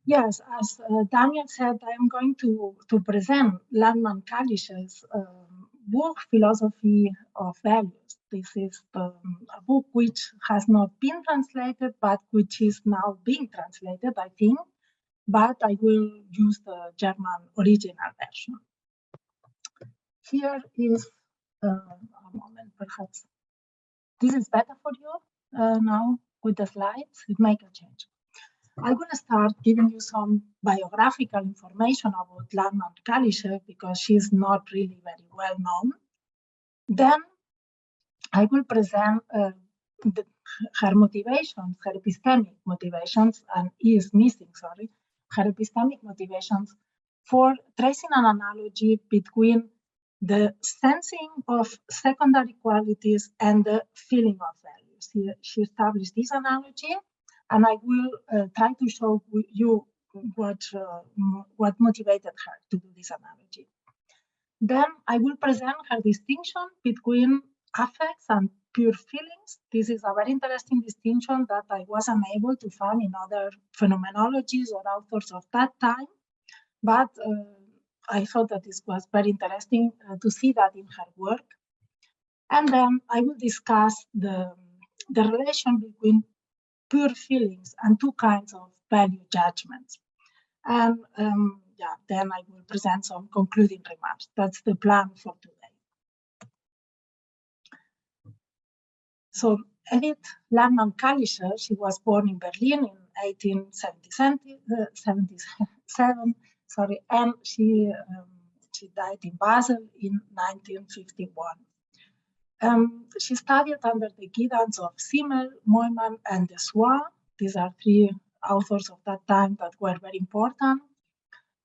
Yes, as Daniel said, I am going to present Landmann-Kalischer's book, Philosophy of Values. This is a book which has not been translated, but which is now being translated, I think. But I will use the German original version. Here is, a moment, perhaps. This is better for you now with the slides. It makes a change. I'm going to start giving you some biographical information about Landmann-Kalischer because she's not really very well known. Then I will present her motivations, her epistemic motivations, and is missing, sorry, her epistemic motivations for tracing an analogy between the sensing of secondary qualities and the feeling of values. She established this analogy, and I will try to show you what motivated her to do this analogy. Then I will present her distinction between affects and pure feelings. This is a very interesting distinction that I was unable to find in other phenomenologies or authors of that time, but I thought that this was very interesting to see that in her work. And then I will discuss the relation between pure feelings and two kinds of value judgments. And then I will present some concluding remarks. That's the plan for today. So Edith Landmann-Kalischer, she was born in Berlin in 1877, and she died in Basel in 1951. She studied under the guidance of Simmel, Neumann, and Dessoir. These are three authors of that time that were very important.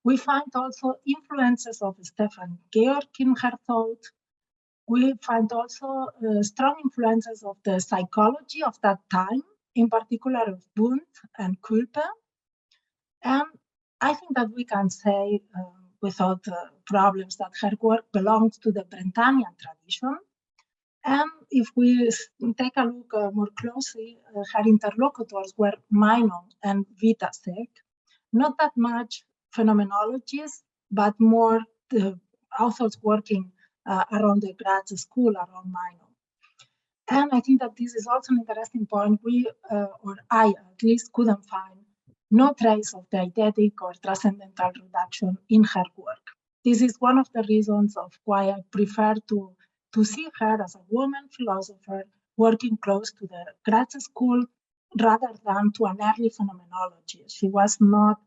We find also influences of Stefan Georg in her thought. We find also strong influences of the psychology of that time, in particular of Wundt and Kulpe. And I think that we can say without problems that her work belongs to the Brentanian tradition. And if we take a look more closely, her interlocutors were Meinong and Witasek. Not that much phenomenologies, but more the authors working around the grad school, around Meinong. And I think that this is also an interesting point. We, or I at least, couldn't find no trace of the eidetic or transcendental reduction in her work. This is one of the reasons of why I prefer to see her as a woman philosopher working close to the grad school rather than to an early phenomenology. She was not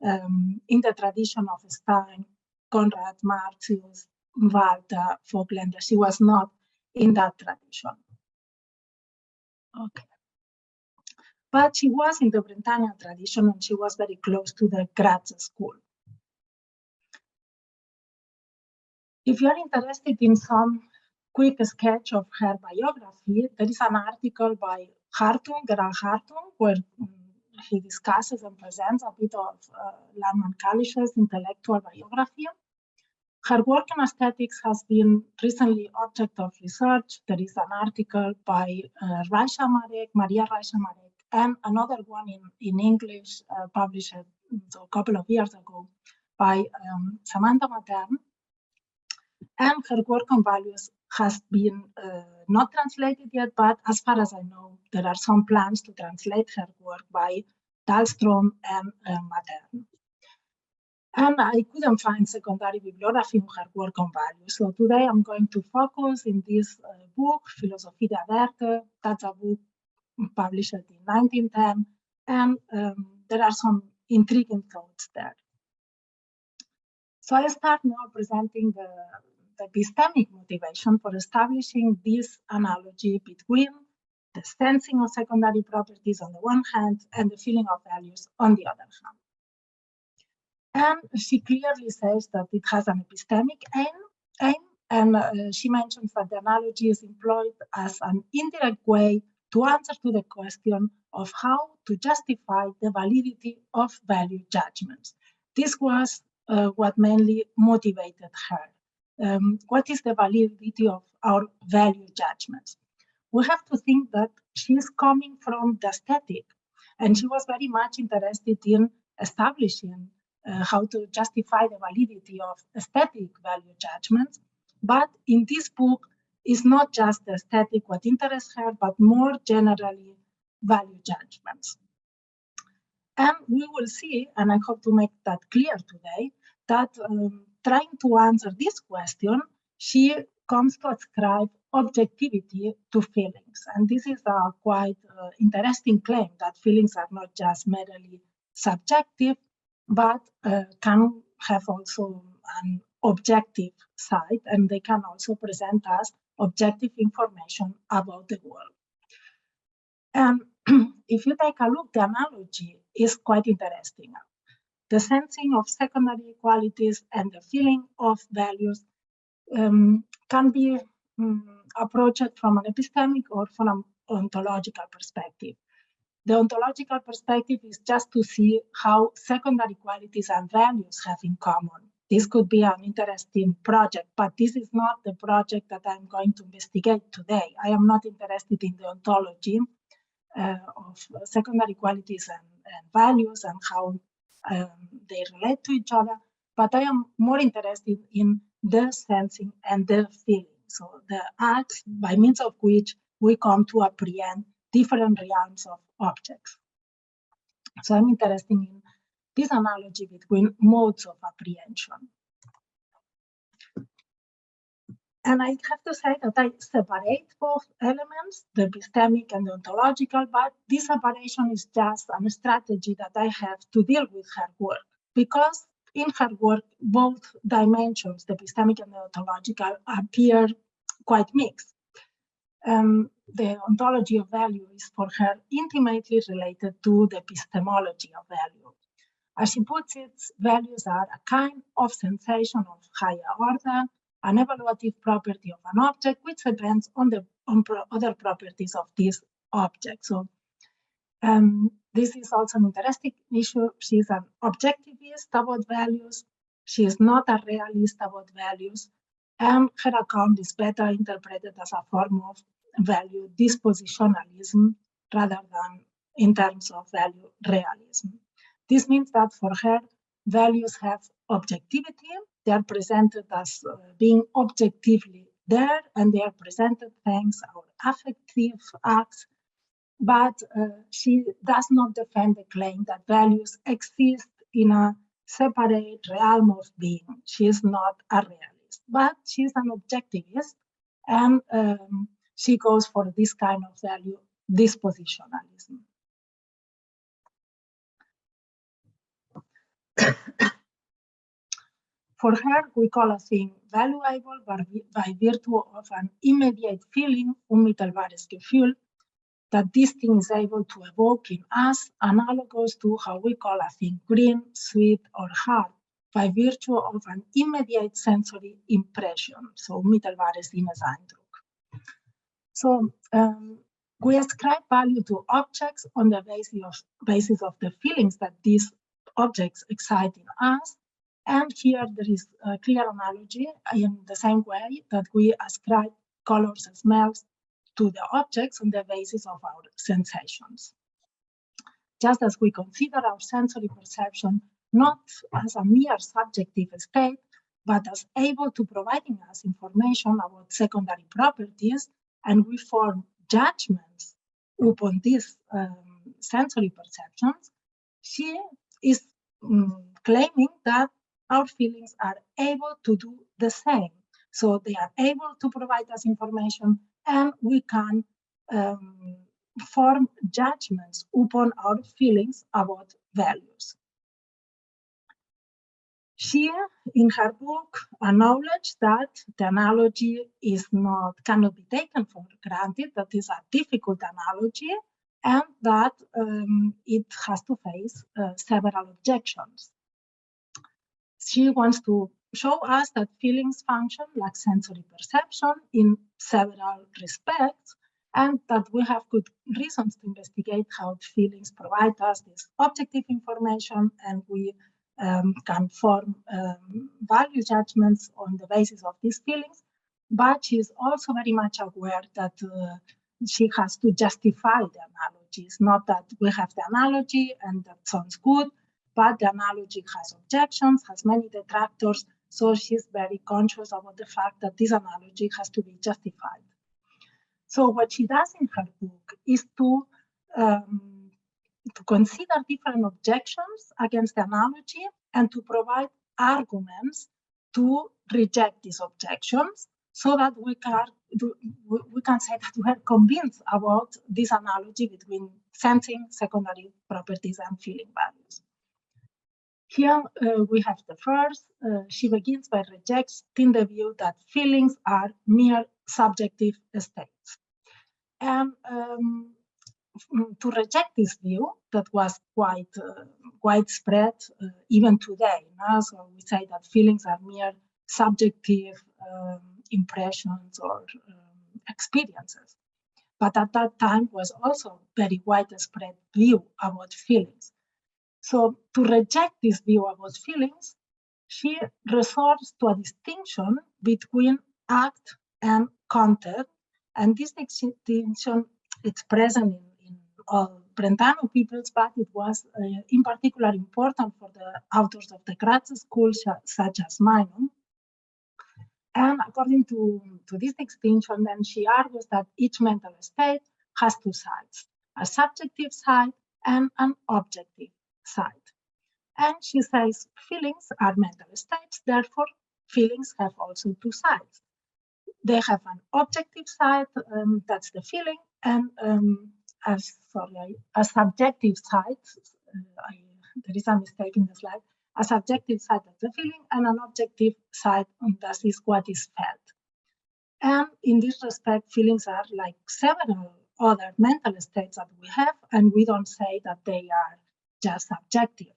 in the tradition of Stein, Conrad, Martius, Walter, Vogtländer. She was not in that tradition. Okay. But she was in the Brentanian tradition and she was very close to the grad school. If you're interested in some quick sketch of her biography, there is an article by Hartung, Gerald Hartung, where he discusses and presents a bit of Landmann-Kalischer's intellectual biography. Her work in aesthetics has been recently object of research. There is an article by Maria Reicha-Marek, and another one in English published a couple of years ago by Samantha Matern. And her work on values has been not translated yet, but as far as I know, there are some plans to translate her work by Dahlstrom and Matern. And I couldn't find secondary bibliography on her work on values. So today I'm going to focus in this book, Philosophie der Werte. That's a book published in 1910. And there are some intriguing thoughts there. So I start now presenting the epistemic motivation for establishing this analogy between the sensing of secondary properties on the one hand and the feeling of values on the other hand. And she clearly says that it has an epistemic aim, and she mentions that the analogy is employed as an indirect way to answer to the question of how to justify the validity of value judgments. This was what mainly motivated her. What is the validity of our value judgments? We have to think that she is coming from the aesthetic, and she was very much interested in establishing how to justify the validity of aesthetic value judgments. But in this book, it's not just the aesthetic what interests her, but more generally value judgments. And we will see, and I hope to make that clear today, that trying to answer this question, she comes to ascribe objectivity to feelings. And this is a quite interesting claim, that feelings are not just merely subjective, but can have also an objective side, and they can also present us objective information about the world. And if you take a look, the analogy is quite interesting. The sensing of secondary qualities and the feeling of values can be approached from an epistemic or from an ontological perspective. The ontological perspective is just to see how secondary qualities and values have in common. This could be an interesting project, but this is not the project that I'm going to investigate today. I am not interested in the ontology of secondary qualities and values and how they relate to each other, but I am more interested in the sensing and the feeling. So the acts by means of which we come to apprehend different realms of objects. So I'm interested in this analogy between modes of apprehension. And I have to say that I separate both elements, the epistemic and the ontological, but this separation is just a strategy that I have to deal with her work, because in her work, both dimensions, the epistemic and the ontological, appear quite mixed. The ontology of value is for her intimately related to the epistemology of value. As she puts it, values are a kind of sensation of higher order, an evaluative property of an object, which depends on the other properties of this object. So this is also an interesting issue. She's an objectivist about values. She is not a realist about values. And her account is better interpreted as a form of value dispositionalism rather than in terms of value realism. This means that for her, values have objectivity. They are presented as being objectively there, and they are presented thanks our affective acts. But she does not defend the claim that values exist in a separate realm of being. She is not a realist, but she is an objectivist, and she goes for this kind of value dispositionalism. For her, we call a thing valuable by virtue of an immediate feeling, unmittelbares Gefühl, that this thing is able to evoke in us, analogous to how we call a thing green, sweet, or hard, by virtue of an immediate sensory impression, so unmittelbares Sinneseindruck. So we ascribe value to objects on the basis of the feelings that these objects excite in us. And here there is a clear analogy in the same way that we ascribe colors and smells to the objects on the basis of our sensations. Just as we consider our sensory perception not as a mere subjective state, but as able to providing us information about secondary properties, and we form judgments upon these sensory perceptions, she is claiming that our feelings are able to do the same. So they are able to provide us information, and we can form judgments upon our feelings about values. She, in her book, acknowledged that the analogy cannot be taken for granted, that is a difficult analogy, and that it has to face several objections. She wants to show us that feelings function like sensory perception in several respects, and that we have good reasons to investigate how feelings provide us this objective information, and we can form value judgments on the basis of these feelings. But she is also very much aware that she has to justify the analogy. It's not that we have the analogy and that sounds good, but the analogy has objections, has many detractors, so she's very conscious about the fact that this analogy has to be justified. So what she does in her book is to consider different objections against the analogy and to provide arguments to reject these objections, so that we can say that we are convinced about this analogy between sensing, secondary properties, and feeling values. Here we have the first. She begins by rejecting the view that feelings are mere subjective states. And to reject this view that was quite widespread even today. So we say that feelings are mere subjective impressions or experiences. But at that time was also very widespread view about feelings. So to reject this view about feelings, she resorts to a distinction between act and content. And this distinction is present in all Brentano peoples, but it was in particular important for the authors of the Graz school, such as Meinong. And according to this distinction, then she argues that each mental state has two sides, a subjective side and an objective side. And she says feelings are mental states, therefore feelings have also two sides. They have an objective side, that's the feeling, and a subjective side, there is a mistake in the slide, a subjective side of the feeling and an objective side, and that is what is felt. And in this respect, feelings are like several other mental states that we have, and we don't say that they are just subjective.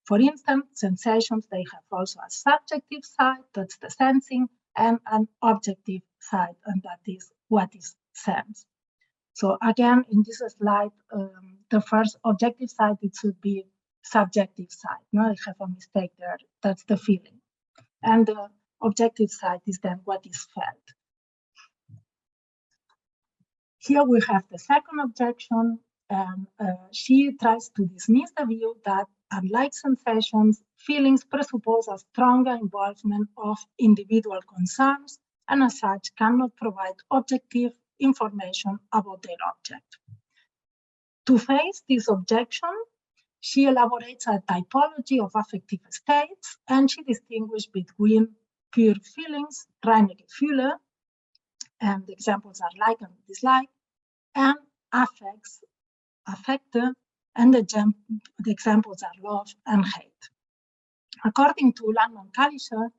For instance, sensations, they have also a subjective side, that's the sensing, and an objective side, and that is what is sensed. So again, in this slide, the first objective side, it should be subjective side. No, I have a mistake there. That's the feeling. And the objective side is then what is felt. Here we have the second objection, and she tries to dismiss the view that, unlike sensations, feelings presuppose a stronger involvement of individual concerns, and as such cannot provide objective information about their object. To face this objection, she elaborates a typology of affective states, and she distinguishes between pure feelings, reine Gefühle, and the examples are like and dislike, and affects, affecte, and the examples are love and hate. According to Landmann-Kalischer,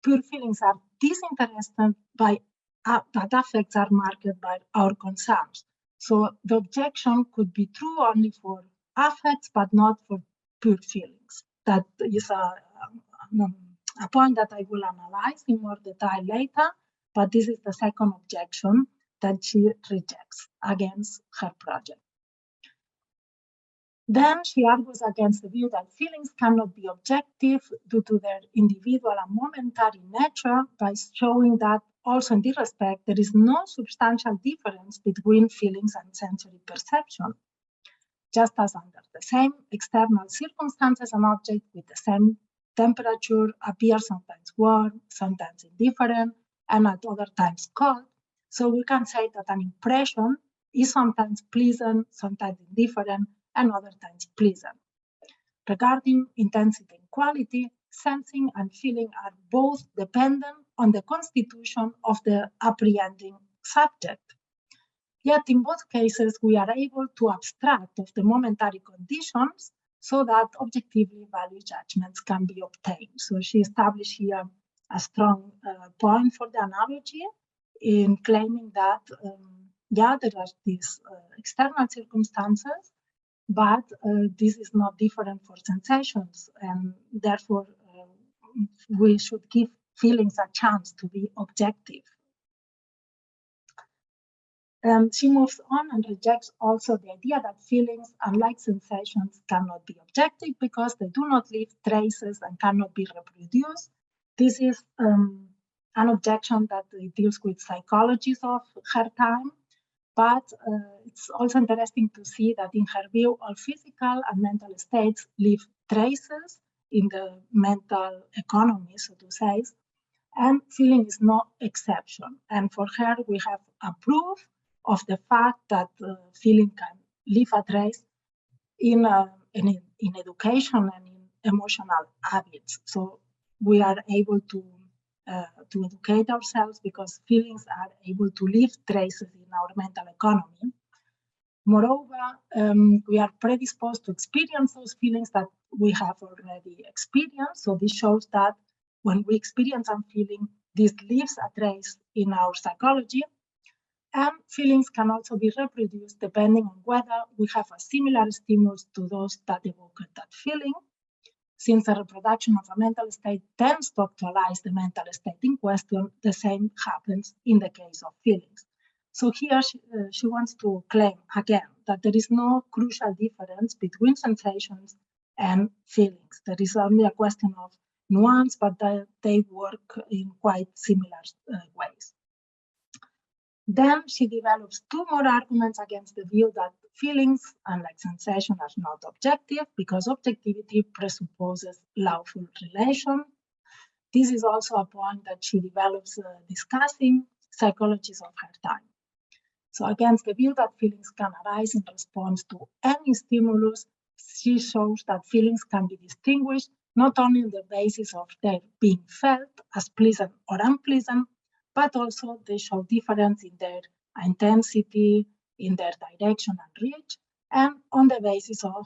pure feelings are disinterested by that affects are marked by our concerns. So the objection could be true only for affects, but not for pure feelings. That is a point that I will analyze in more detail later, but this is the second objection that she rejects against her project. Then she argues against the view that feelings cannot be objective due to their individual and momentary nature by showing that also in this respect, there is no substantial difference between feelings and sensory perception. Just as under the same external circumstances, an object with the same temperature appears sometimes warm, sometimes indifferent, and at other times cold. So we can say that an impression is sometimes pleasant, sometimes indifferent, and other times pleasant. Regarding intensity and quality, sensing and feeling are both dependent on the constitution of the apprehending subject. Yet in both cases, we are able to abstract of the momentary conditions so that objectively value judgments can be obtained. So she established here a strong point for the analogy in claiming that, there are these external circumstances, but this is not different for sensations, and therefore we should give feelings a chance to be objective. She moves on and rejects also the idea that feelings, unlike sensations, cannot be objective because they do not leave traces and cannot be reproduced. This is an objection that deals with psychologists of her time, but it's also interesting to see that in her view, all physical and mental states leave traces in the mental economy, so to say, and feeling is no exception. And for her, we have a proof of the fact that feeling can leave a trace in education and in emotional habits. So we are able to educate ourselves because feelings are able to leave traces in our mental economy. Moreover, we are predisposed to experience those feelings that we have already experienced. So this shows that when we experience some feeling, this leaves a trace in our psychology. And feelings can also be reproduced depending on whether we have a similar stimulus to those that evoke that feeling. Since the reproduction of a mental state tends to actualize the mental state in question, the same happens in the case of feelings. So here she wants to claim again that there is no crucial difference between sensations and feelings. There is only a question of nuance, but they work in quite similar ways. Then she develops two more arguments against the view that feelings, unlike sensation, are not objective because objectivity presupposes lawful relation. This is also a point that she develops discussing psychologists of her time. So against the view that feelings can arise in response to any stimulus, she shows that feelings can be distinguished not only on the basis of their being felt as pleasant or unpleasant, but also they show difference in their intensity, in their direction and reach, and on the basis of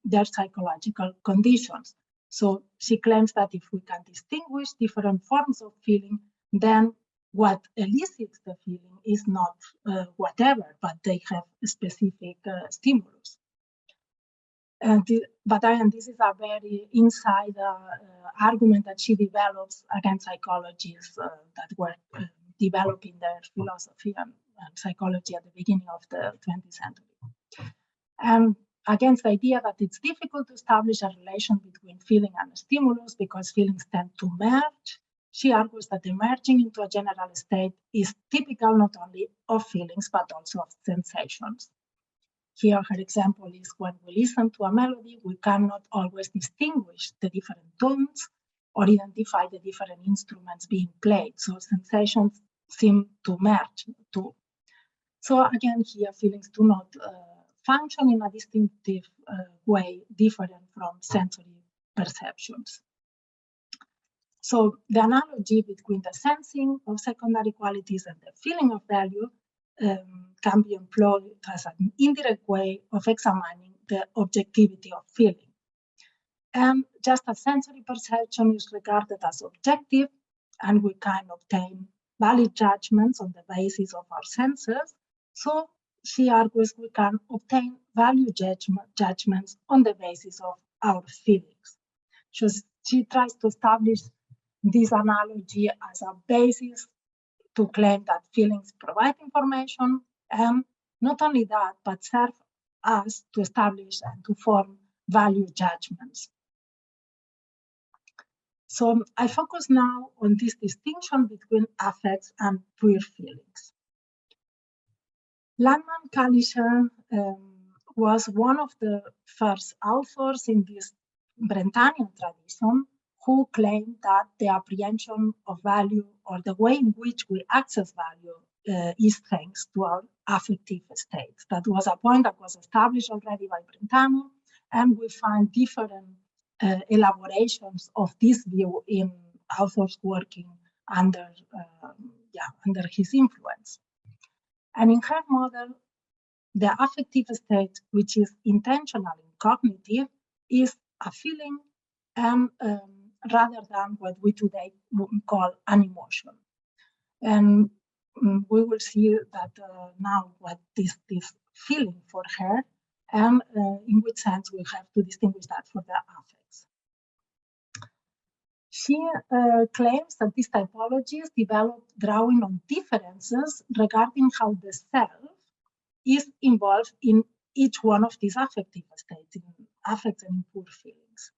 their psychological conditions. So she claims that if we can distinguish different forms of feeling, then what elicits the feeling is not whatever, but they have a specific stimulus. But again, this is a very inside argument that she develops against psychologists that were developing their philosophy and psychology at the beginning of the 20th century. And against the idea that it's difficult to establish a relation between feeling and stimulus because feelings tend to merge, she argues that emerging into a general state is typical not only of feelings but also of sensations. Here, her example is when we listen to a melody, we cannot always distinguish the different tones or identify the different instruments being played. So sensations seem to merge too. So again, here feelings do not function in a distinctive way different from sensory perceptions. So the analogy between the sensing of secondary qualities and the feeling of value can be employed as an indirect way of examining the objectivity of feeling. And just as sensory perception is regarded as objective, and we can obtain valid judgments on the basis of our senses, so she argues we can obtain value judgments on the basis of our feelings. She tries to establish this analogy as a basis to claim that feelings provide information, and not only that, but serve us to establish and to form value judgments. So I focus now on this distinction between affects and pure feelings. Landmann-Kalischer was one of the first authors in this Brentanian tradition who claimed that the apprehension of value or the way in which we access value is thanks to our affective states. That was a point that was established already by Brentano, and we find different elaborations of this view in authors working under his influence. And in her model, the affective state, which is intentional and cognitive, is a feeling rather than what we today call an emotion. And we will see that now what is this feeling for her, and in which sense we have to distinguish that for the affects. She claims that these typologies developed drawing on differences regarding how the self is involved in each one of these affective states, in affects and in pure feelings.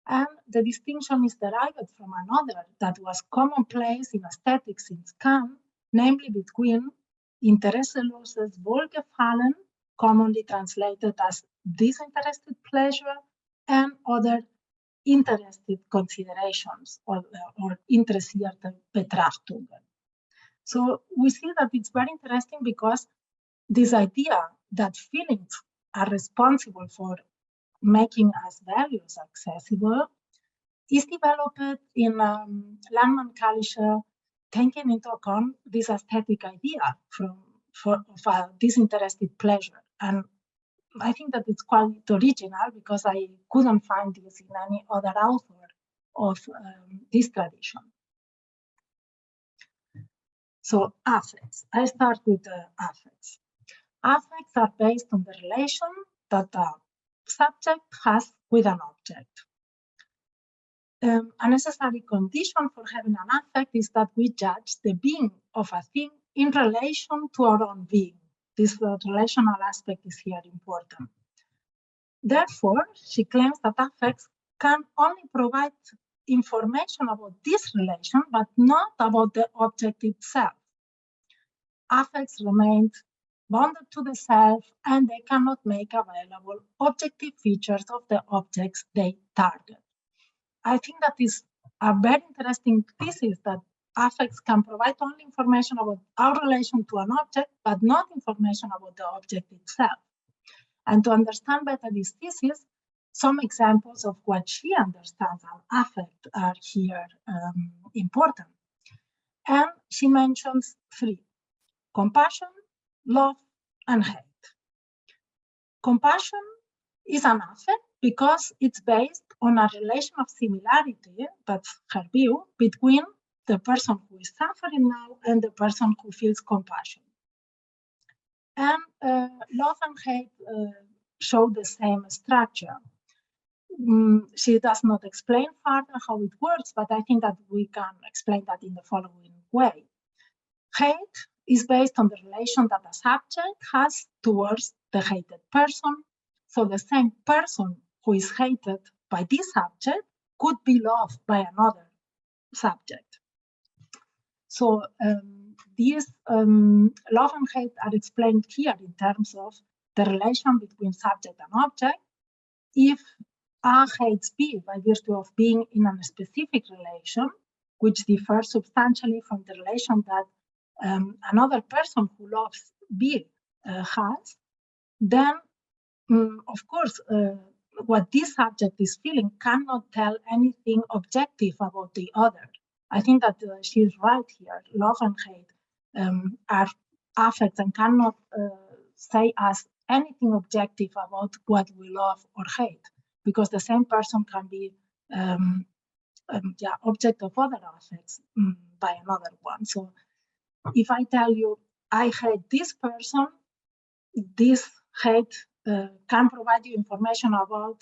And the distinction is derived from another that was commonplace in aesthetics since Kant, namely between interesseloses Wohlgefallen, commonly translated as disinterested pleasure, and other interested considerations or interessierte Betrachtungen. So we see that it's very interesting because this idea that feelings are responsible for making us values accessible is developed in Landmann-Kalischer, taking into account this aesthetic idea of a disinterested pleasure. And I think that it's quite original because I couldn't find this in any other author of this tradition. So affects. I start with the affects. Affects are based on the relation that a subject has with an object. A necessary condition for having an affect is that we judge the being of a thing in relation to our own being. This relational aspect is here important. Therefore, she claims that affects can only provide information about this relation, but not about the object itself. Affects remain bounded to the self, and they cannot make available objective features of the objects they target. I think that is a very interesting thesis, that affects can provide only information about our relation to an object, but not information about the object itself. And to understand better this thesis, some examples of what she understands an affect are here important. And she mentions three: compassion, love, and hate. Compassion is an affect because it's based on a relation of similarity, that's her view, between the person who is suffering now and the person who feels compassion. And love and hate show the same structure. She does not explain further how it works, but I think that we can explain that in the following way. Hate is based on the relation that a subject has towards the hated person. So the same person who is hated by this subject could be loved by another subject. So these love and hate are explained here in terms of the relation between subject and object. If A hates B by virtue of being in a specific relation, which differs substantially from the relation that another person who loves B has, then of course what this subject is feeling cannot tell anything objective about the other. I think that she's right here. Love and hate are affects and cannot say us anything objective about what we love or hate, because the same person can be object of other affects by another one. So if I tell you I hate this person, this hate can provide you information about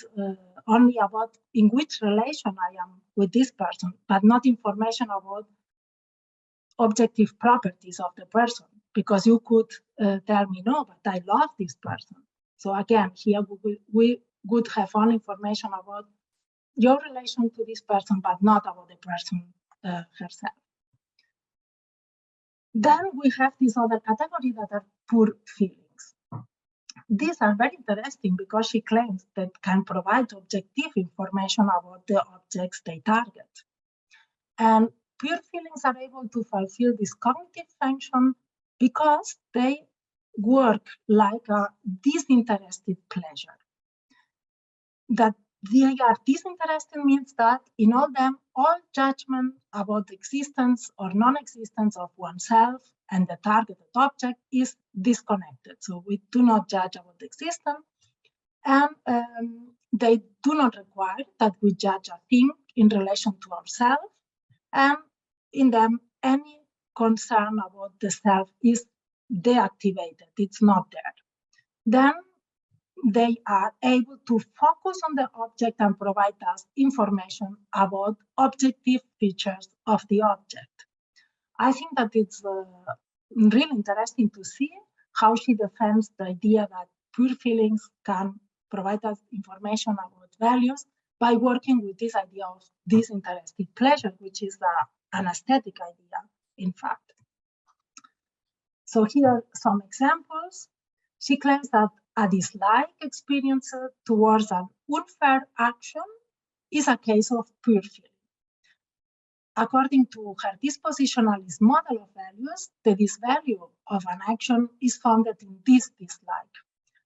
only about in which relation I am with this person, but not information about objective properties of the person, because you could tell me, no, but I love this person. So again, here we would have only information about your relation to this person, but not about the person herself. Then we have this other category that are pure feelings. These are very interesting because she claims that can provide objective information about the objects they target. And pure feelings are able to fulfill this cognitive function because they work like a disinterested pleasure. That they are disinterested means that in all them, all judgment about the existence or non-existence of oneself and the targeted object is disconnected. So we do not judge about the existence, and they do not require that we judge a thing in relation to ourselves, and in them, any concern about the self is deactivated, it's not there. Then they are able to focus on the object and provide us information about objective features of the object. I think that it's really interesting to see how she defends the idea that pure feelings can provide us information about values by working with this idea of disinterested pleasure, which is an aesthetic idea, in fact. So here are some examples. She claims that a dislike experienced towards an unfair action is a case of pure feeling. According to her dispositionalist model of values, the disvalue of an action is founded in this dislike.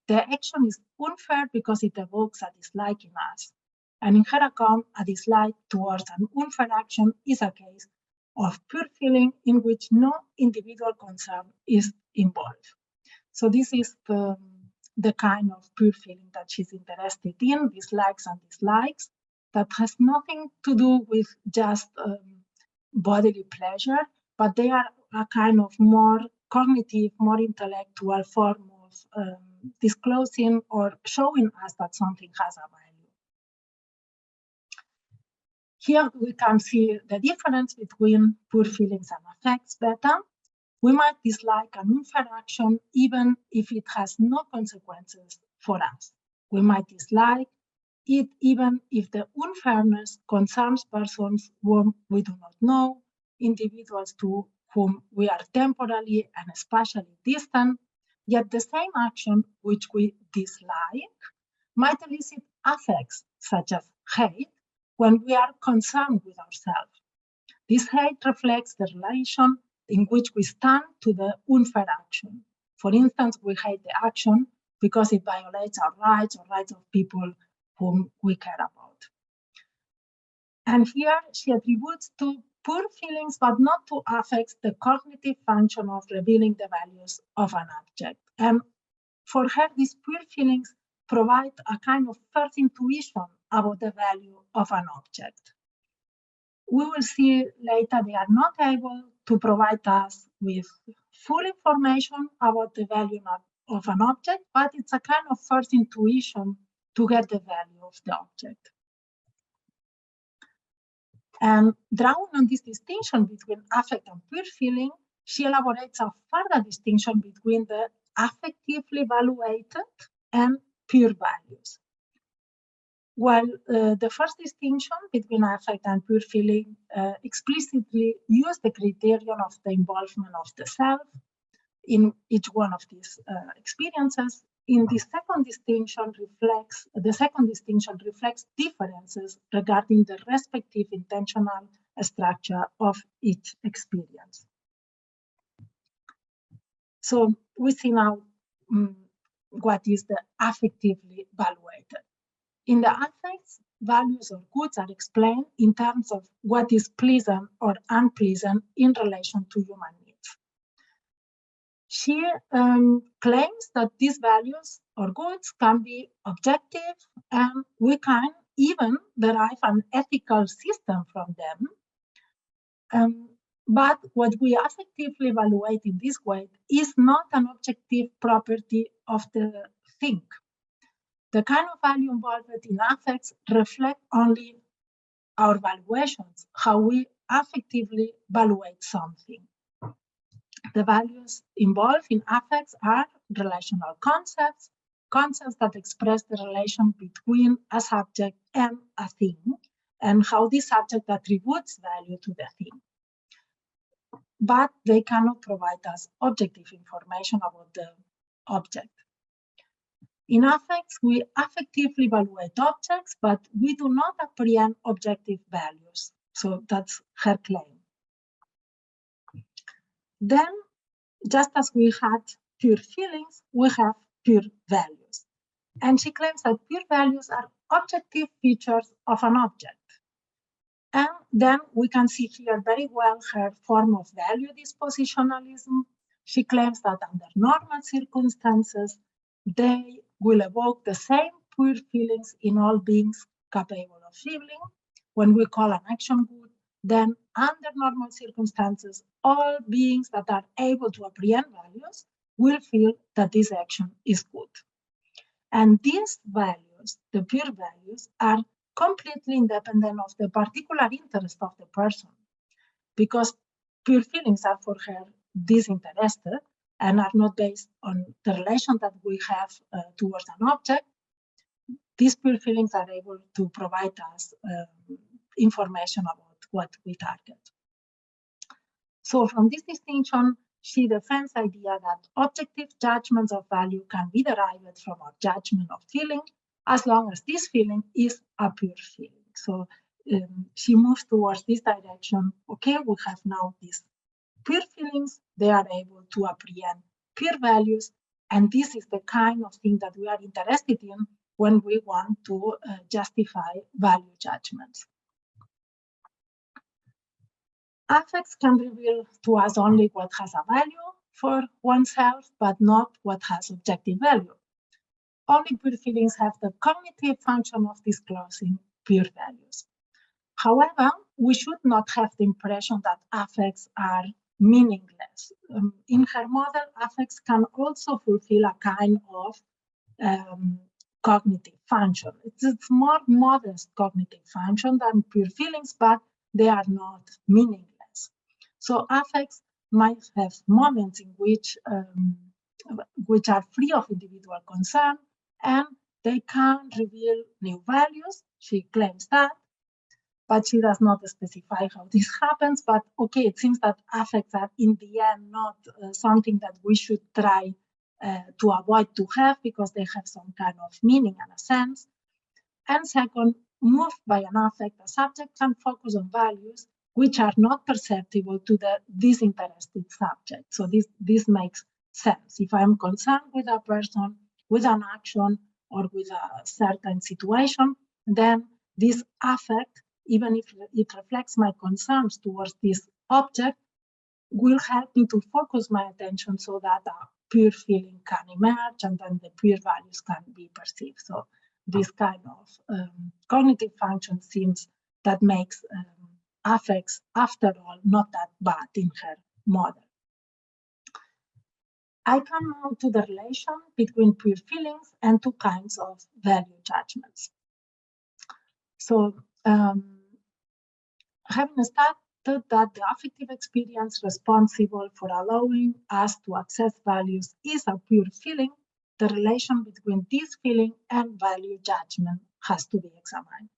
The action is unfair because it evokes a dislike in us. And in her account, a dislike towards an unfair action is a case of pure feeling in which no individual concern is involved. So this is the kind of pure feeling that she's interested in, dislikes and dislikes, that has nothing to do with just bodily pleasure, but they are a kind of more cognitive, more intellectual form of disclosing or showing us that something has a value. Here we can see the difference between pure feelings and affects better. We might dislike an unfair action even if it has no consequences for us. We might dislike it even if the unfairness concerns persons whom we do not know, individuals to whom we are temporally and spatially distant, yet the same action which we dislike might elicit affects such as hate when we are concerned with ourselves. This hate reflects the relation in which we stand to the unfair action. For instance, we hate the action because it violates our rights or rights of people whom we care about. And here she attributes to pure feelings, but not to affects, the cognitive function of revealing the values of an object. And for her, these pure feelings provide a kind of first intuition about the value of an object. We will see later they are not able to provide us with full information about the value of an object, but it's a kind of first intuition to get the value of the object. And drawing on this distinction between affect and pure feeling, she elaborates a further distinction between the affectively evaluated and pure values. While the first distinction between affect and pure feeling explicitly use the criterion of the involvement of the self in each one of these experiences, the second distinction reflects differences regarding the respective intentional structure of each experience. So we see now what is the affectively evaluated. In the affects, values or goods are explained in terms of what is pleasant or unpleasant in relation to human needs. She claims that these values or goods can be objective and we can even derive an ethical system from them. But what we affectively evaluate in this way is not an objective property of the thing. The kind of value involved in affects reflect only our valuations, how we affectively evaluate something. The values involved in affects are relational concepts, concepts that express the relation between a subject and a thing, and how this subject attributes value to the thing. But they cannot provide us objective information about the object. In affects, we affectively evaluate objects, but we do not apprehend objective values. So that's her claim. Then, just as we had pure feelings, we have pure values. And she claims that pure values are objective features of an object. And then we can see here very well her form of value dispositionalism. She claims that under normal circumstances, they will evoke the same pure feelings in all beings capable of feeling. When we call an action good, then under normal circumstances, all beings that are able to apprehend values will feel that this action is good. And these values, the pure values, are completely independent of the particular interest of the person, because pure feelings are for her disinterested and are not based on the relation that we have towards an object. These pure feelings are able to provide us information about what we target. So from this distinction, she defends the idea that objective judgments of value can be derived from a judgment of feeling as long as this feeling is a pure feeling. So she moves towards this direction. Okay, we have now these pure feelings, they are able to apprehend pure values, and this is the kind of thing that we are interested in when we want to justify value judgments. Affects can reveal to us only what has a value for oneself, but not what has objective value. Only pure feelings have the cognitive function of disclosing pure values. However, we should not have the impression that affects are meaningless. In her model, affects can also fulfill a kind of cognitive function. It's more modest cognitive function than pure feelings, but they are not meaningless. So affects might have moments in which are free of individual concern, and they can reveal new values. She claims that, but she does not specify how this happens. But okay, it seems that affects are in the end not something that we should try to avoid to have, because they have some kind of meaning and a sense. And second, moved by an affect, a subject can focus on values which are not perceptible to the disinterested subject. So this makes sense. If I'm concerned with a person, with an action, or with a certain situation, then this affect, even if it reflects my concerns towards this object, will help me to focus my attention so that a pure feeling can emerge, and then the pure values can be perceived. So this kind of cognitive function seems that makes affects, after all, not that bad in her model. I come now to the relation between pure feelings and two kinds of value judgments. So having started that the affective experience responsible for allowing us to access values is a pure feeling, the relation between this feeling and value judgment has to be examined.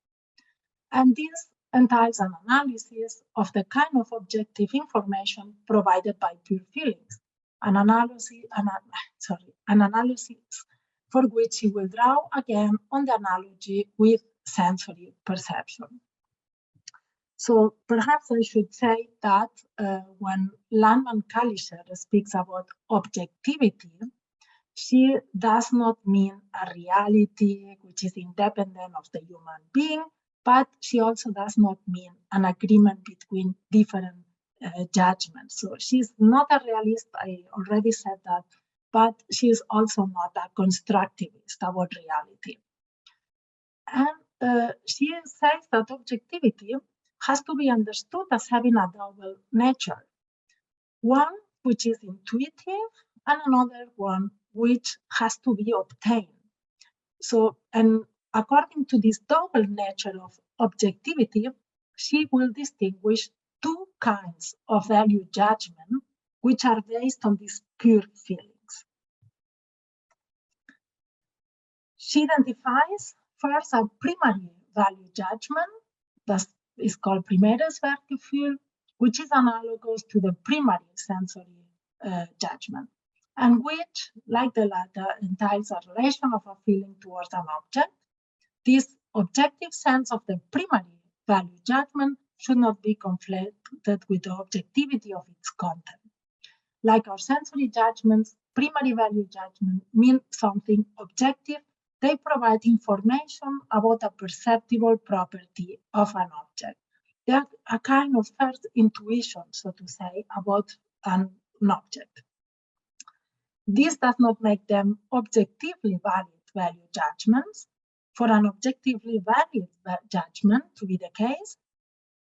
And this entails an analysis of the kind of objective information provided by pure feelings, an analysis for which we will draw again on the analogy with sensory perception. So perhaps I should say that when Landmann-Kalischer speaks about objectivity, she does not mean a reality which is independent of the human being, but she also does not mean an agreement between different judgments. So she's not a realist, I already said that, but she's also not a constructivist about reality. And she says that objectivity has to be understood as having a double nature. One which is intuitive, and another one which has to be obtained. So, and according to this double nature of objectivity, she will distinguish two kinds of value judgment which are based on these pure feelings. She identifies first a primary value judgment that is called primäres Wertgefühl, which is analogous to the primary sensory judgment, and which, like the latter, entails a relation of a feeling towards an object. This objective sense of the primary value judgment should not be conflated with the objectivity of its content. Like our sensory judgments, primary value judgment mean something objective. They provide information about a perceptible property of an object. They are a kind of first intuition, so to say, about an object. This does not make them objectively valid value judgments. For an objectively valid judgment to be the case,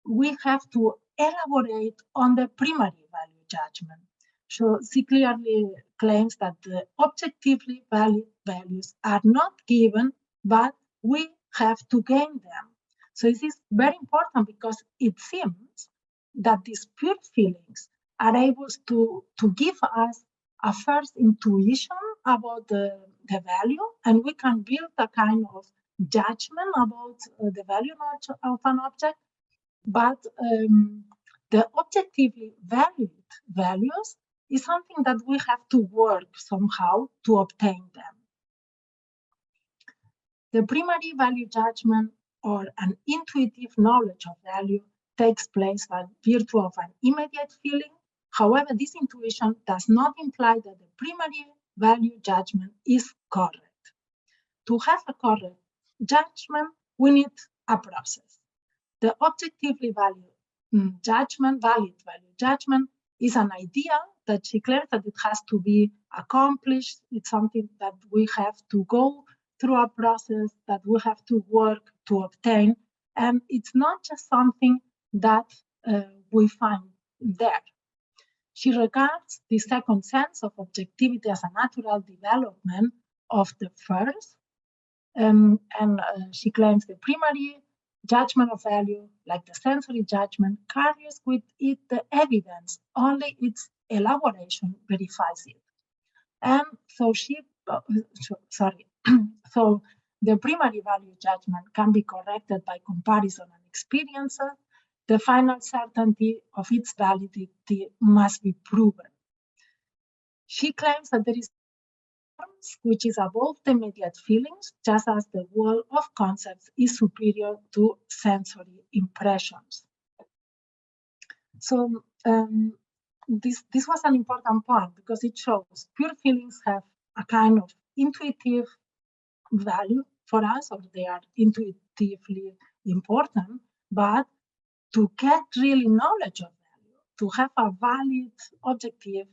we have to elaborate on the primary value judgment. So she clearly claims that the objectively valid values are not given, but we have to gain them. So this is very important because it seems that these pure feelings are able to give us a first intuition about the value, and we can build a kind of judgment about the value of an object. But the objectively valued values is something that we have to work somehow to obtain them. The primary value judgment, or an intuitive knowledge of value, takes place by virtue of an immediate feeling. However, this intuition does not imply that the primary value judgment is correct. To have a correct judgment, we need a process. The objectively valid value judgment, is an idea that she claims that it has to be accomplished. It's something that we have to go through a process, that we have to work to obtain. And it's not just something that we find there. She regards the second sense of objectivity as a natural development of the first. She claims the primary judgment of value, like the sensory judgment, carries with it the evidence, only its elaboration verifies it. And so so the primary value judgment can be corrected by comparison and experiences. The final certainty of its validity must be proven. She claims that there is which is above the immediate feelings, just as the world of concepts is superior to sensory impressions. So this was an important point because it shows pure feelings have a kind of intuitive value for us, or they are intuitively important, but to get really knowledge of value, to have a valid, objective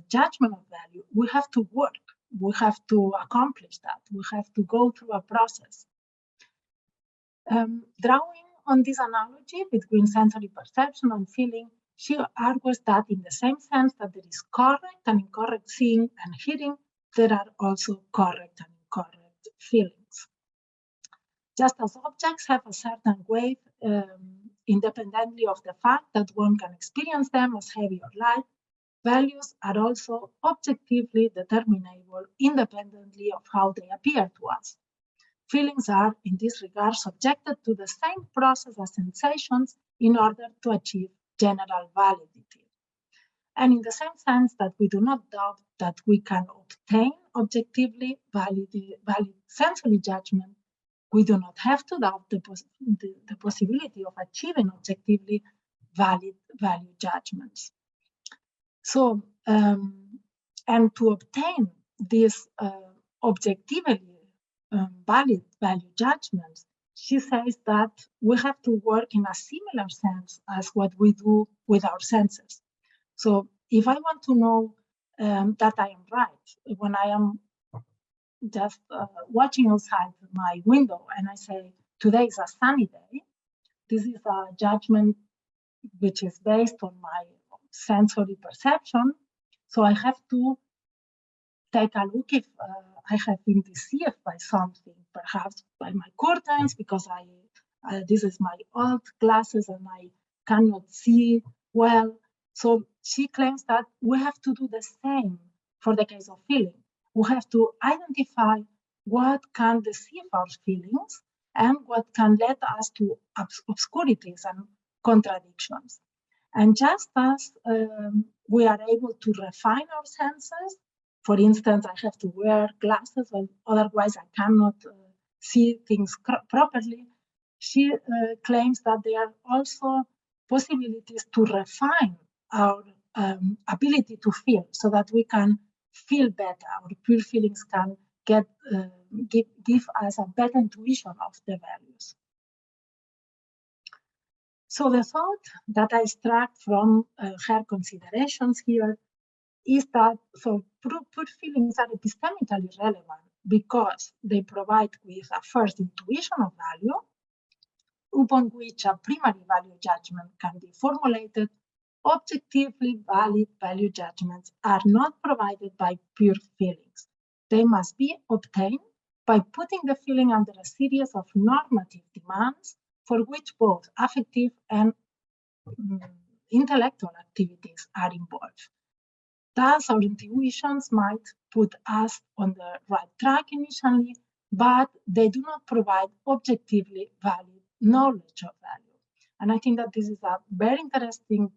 judgment of value, we have to work. We have to accomplish that. We have to go through a process. Drawing on this analogy between sensory perception and feeling, she argues that in the same sense that there is correct and incorrect seeing and hearing, there are also correct and incorrect feelings. Just as objects have a certain weight independently of the fact that one can experience them as heavy or light, values are also objectively determinable independently of how they appear to us. Feelings are, in this regard, subjected to the same process as sensations in order to achieve general validity. And in the same sense that we do not doubt that we can obtain objectively valid sensory judgment, we do not have to doubt the possibility of achieving objectively valid value judgments. So, and to obtain these objectively valid value judgments, she says that we have to work in a similar sense as what we do with our senses. So if I want to know that I am right, when I am just watching outside my window and I say, today is a sunny day, this is a judgment which is based on my sensory perception. So I have to take a look if I have been deceived by something, perhaps by my curtains, because this is my old glasses and I cannot see well. So she claims that we have to do the same for the case of feeling. We have to identify what can deceive our feelings and what can lead us to obscurities and contradictions. And just as we are able to refine our senses, for instance, I have to wear glasses, or otherwise I cannot see things properly, she claims that there are also possibilities to refine our ability to feel so that we can feel better. Our pure feelings can give us a better intuition of the values. So the thought that I extract from her considerations here is that pure feelings are epistemically relevant because they provide with a first intuition of value, upon which a primary value judgment can be formulated. Objectively valid value judgments are not provided by pure feelings. They must be obtained by putting the feeling under a series of normative demands for which both affective and intellectual activities are involved. Thus, our intuitions might put us on the right track initially, but they do not provide objectively valid knowledge of value. And I think that this is a very interesting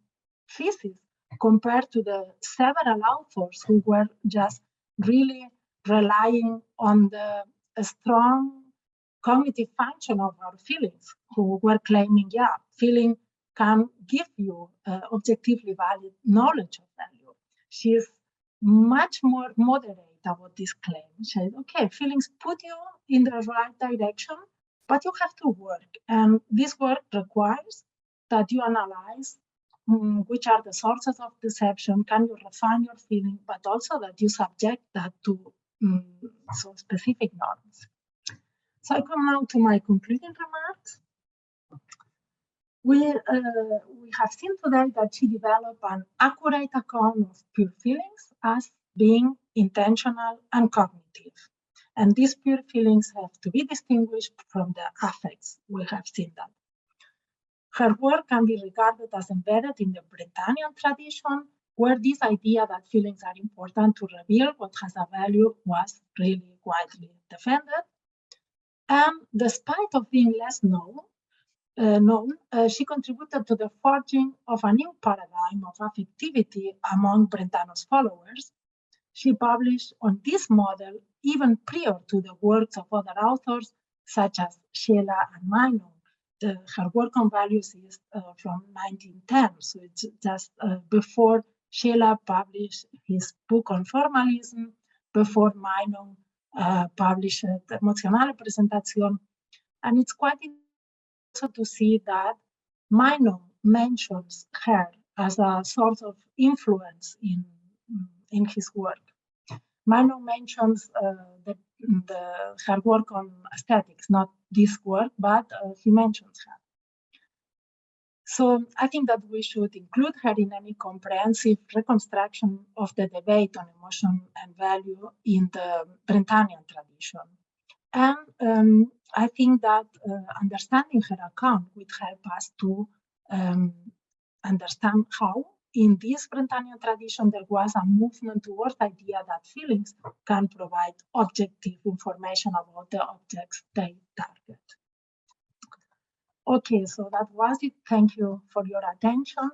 thesis compared to the several authors who were just really relying on the strong cognitive function of our feelings, who were claiming, yeah, feeling can give you objectively valid knowledge of value. She is much more moderate about this claim. She said, okay, feelings put you in the right direction, but you have to work. And this work requires that you analyze which are the sources of deception, can you refine your feeling, but also that you subject that to some specific norms. So I come now to my concluding remarks. We have seen today that she developed an accurate account of pure feelings as being intentional and cognitive. And these pure feelings have to be distinguished from the affects. We have seen that. Her work can be regarded as embedded in the Brentanian tradition, where this idea that feelings are important to reveal what has a value was really widely defended. And despite of being less known, she contributed to the forging of a new paradigm of affectivity among Brentano's followers. She published on this model even prior to the works of other authors, such as Scheler and Meinong. Her work on values is from 1910, so it's just before Scheler published his book on formalism, before Meinong published Emotionale Präsentation. And it's quite interesting also to see that Meinong mentions her as a source of influence in his work. Meinong mentions her work on aesthetics, not this work, but he mentions her. So I think that we should include her in any comprehensive reconstruction of the debate on emotion and value in the Brentanian tradition. And I think that understanding her account would help us to understand how in this Brentanian tradition there was a movement towards the idea that feelings can provide objective information about the objects they target. Okay, so that was it. Thank you for your attention.